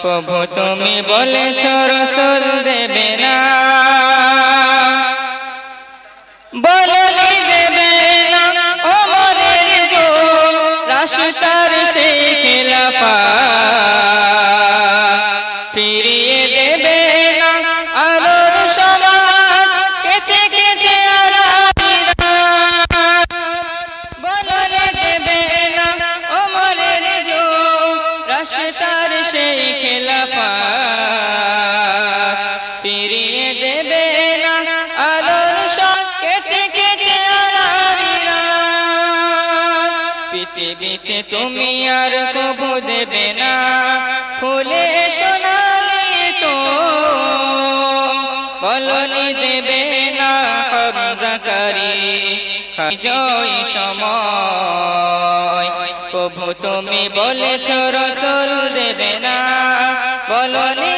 প্রভু তুমি বলেছ রাসূল দেবে না, বলনি দেবে না ওমরের যুগ রাশতার সেই খিলাফা, ফিরিয়ে দেবে না আলোর সমাজ কেটে কেটে আড়াইরা, বলনি দেবে না ওমরের যুগ রাশতার সেই খিলাফা, ফিরিয়ে দেবে না আলোর সমাজ কেটে কেটে আড়াইরা, পৃথিবীতে তুমি আর কবু দেবে না ফুলে সোনালি তো, বলনি দেবে না হামজাকারী জয় সময়, প্রভু তুমি বলেছ রাসূল দেবে না, বলনি